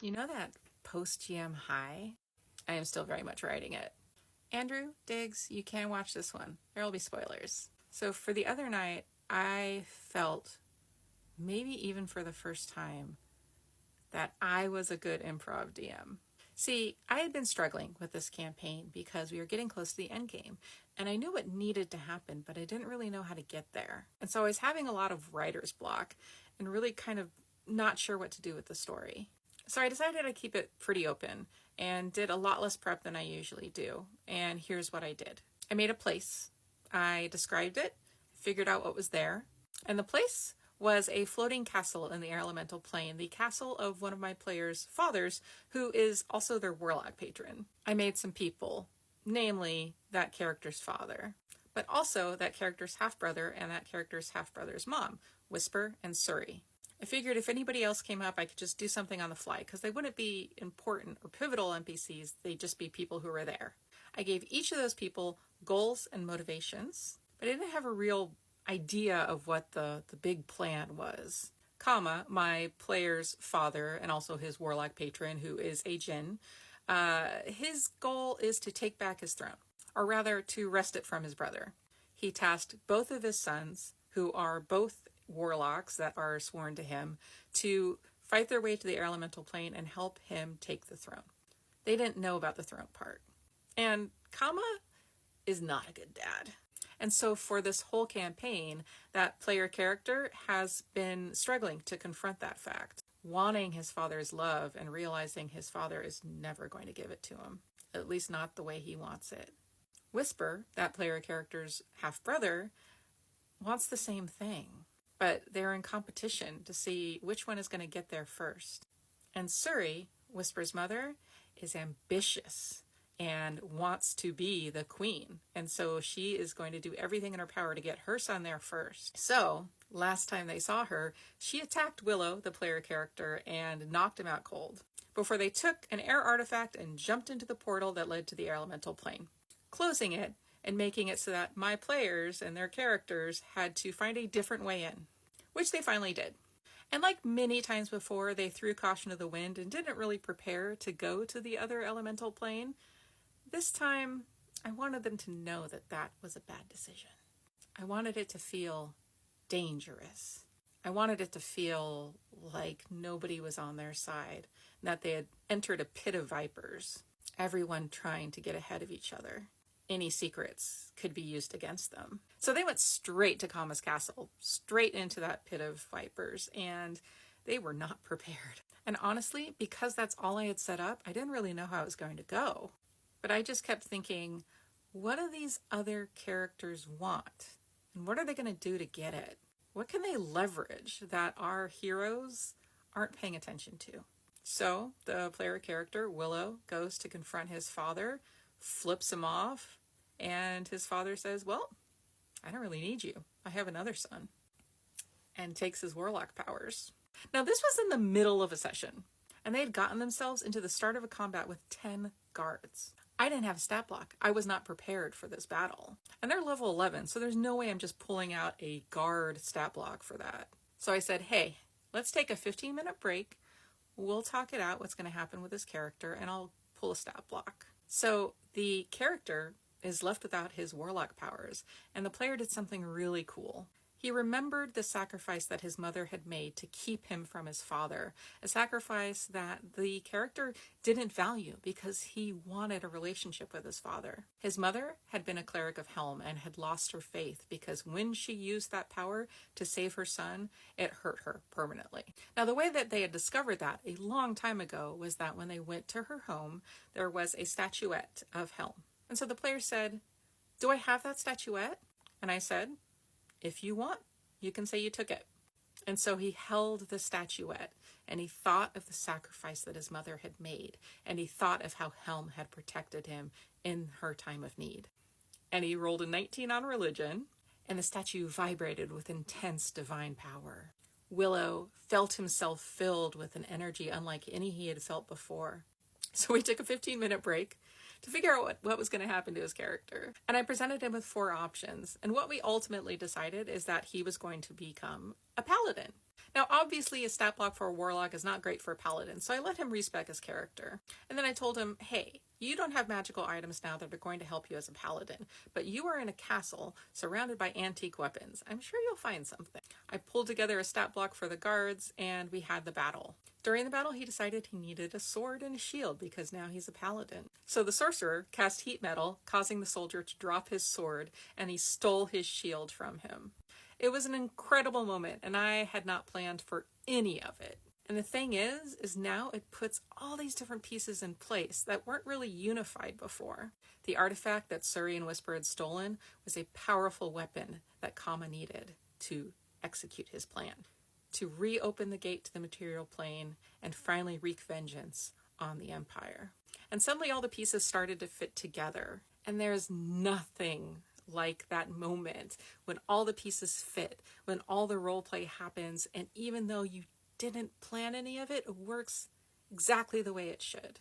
You know that post-GM high? I am still very much riding it. Andrew, Diggs, you can watch this one. There will be spoilers. So for the other night, I felt, maybe even for the first time, that I was a good improv DM. See, I had been struggling with this campaign because we were getting close to the end game, and I knew what needed to happen, but I didn't really know how to get there. And so I was having a lot of writer's block and really kind of not sure what to do with the story. So I decided to keep it pretty open and did a lot less prep than I usually do. And here's what I did. I made a place. I described it, figured out what was there. And the place was a floating castle in the air elemental plane, the castle of one of my players' fathers, who is also their warlock patron. I made some people, namely that character's father, but also that character's half-brother and that character's half-brother's mom, Whisper and Suri. I figured if anybody else came up, I could just do something on the fly, because they wouldn't be important or pivotal NPCs, they'd just be people who were there. I gave each of those people goals and motivations, but I didn't have a real idea of what the big plan was. Kama, my player's father, and also his warlock patron, who is a Jinn, his goal is to take back his throne, or rather to wrest it from his brother. He tasked both of his sons, who are both warlocks that are sworn to him, to fight their way to the air elemental plane and help him take the throne. They didn't know about the throne part. And Kama is not a good dad. And so for this whole campaign, that player character has been struggling to confront that fact, wanting his father's love and realizing his father is never going to give it to him, at least not the way he wants it. Whisper, that player character's half-brother, wants the same thing, but they're in competition to see which one is going to get there first. And Suri, Whisper's mother, is ambitious and wants to be the queen. And so she is going to do everything in her power to get her son there first. So last time they saw her, she attacked Willow, the player character, and knocked him out cold before they took an air artifact and jumped into the portal that led to the air elemental plane, closing it and making it so that my players and their characters had to find a different way in, which they finally did. And like many times before, they threw caution to the wind and didn't really prepare to go to the other elemental plane. This time, I wanted them to know that that was a bad decision. I wanted it to feel dangerous. I wanted it to feel like nobody was on their side, and that they had entered a pit of vipers, everyone trying to get ahead of each other. Any secrets could be used against them. So they went straight to Kama's castle, straight into that pit of vipers, and they were not prepared. And honestly, because that's all I had set up, I didn't really know how it was going to go. But I just kept thinking, what do these other characters want? And what are they going to do to get it? What can they leverage that our heroes aren't paying attention to? So the player character, Willow, goes to confront his father, flips him off, and his father says, well, I don't really need you. I have another son. And takes his warlock powers. Now, this was in the middle of a session, and they had gotten themselves into the start of a combat with 10 guards. I didn't have a stat block. I was not prepared for this battle. And they're level 11, so there's no way I'm just pulling out a guard stat block for that. So I said, hey, let's take a 15-minute break. We'll talk it out, what's going to happen with this character, and I'll pull a stat block. So the character is left without his warlock powers, and the player did something really cool. He remembered the sacrifice that his mother had made to keep him from his father, a sacrifice that the character didn't value because he wanted a relationship with his father. His mother had been a cleric of Helm and had lost her faith because when she used that power to save her son, it hurt her permanently. Now, the way that they had discovered that a long time ago was that when they went to her home, there was a statuette of Helm. And so the player said, do I have that statuette? And I said, if you want, you can say you took it. And so he held the statuette, and he thought of the sacrifice that his mother had made, and he thought of how Helm had protected him in her time of need. And he rolled a 19 on religion, and the statue vibrated with intense divine power. Willow felt himself filled with an energy unlike any he had felt before. So we took a 15-minute break to figure out what was going to happen to his character. And I presented him with 4 options. And what we ultimately decided is that he was going to become a paladin. Now, obviously, a stat block for a warlock is not great for a paladin, so I let him respec his character. And then I told him, hey, you don't have magical items now that are going to help you as a paladin, but you are in a castle surrounded by antique weapons. I'm sure you'll find something. I pulled together a stat block for the guards, and we had the battle. During the battle, he decided he needed a sword and a shield because now he's a paladin. So the sorcerer cast heat metal, causing the soldier to drop his sword, and he stole his shield from him. It was an incredible moment, and I had not planned for any of it. And the thing is now it puts all these different pieces in place that weren't really unified before. The artifact that Suri and Whisper had stolen was a powerful weapon that Kama needed to execute his plan, to reopen the gate to the material plane and finally wreak vengeance on the Empire. And suddenly all the pieces started to fit together, and there's nothing like that moment when all the pieces fit, when all the roleplay happens, and even though you didn't plan any of it, it works exactly the way it should.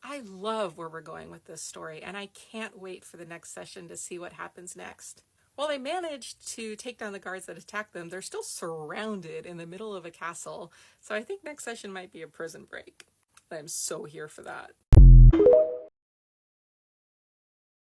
I love where we're going with this story, and I can't wait for the next session to see what happens next. While they managed to take down the guards that attacked them, they're still surrounded in the middle of a castle, so I think next session might be a prison break. I'm so here for that.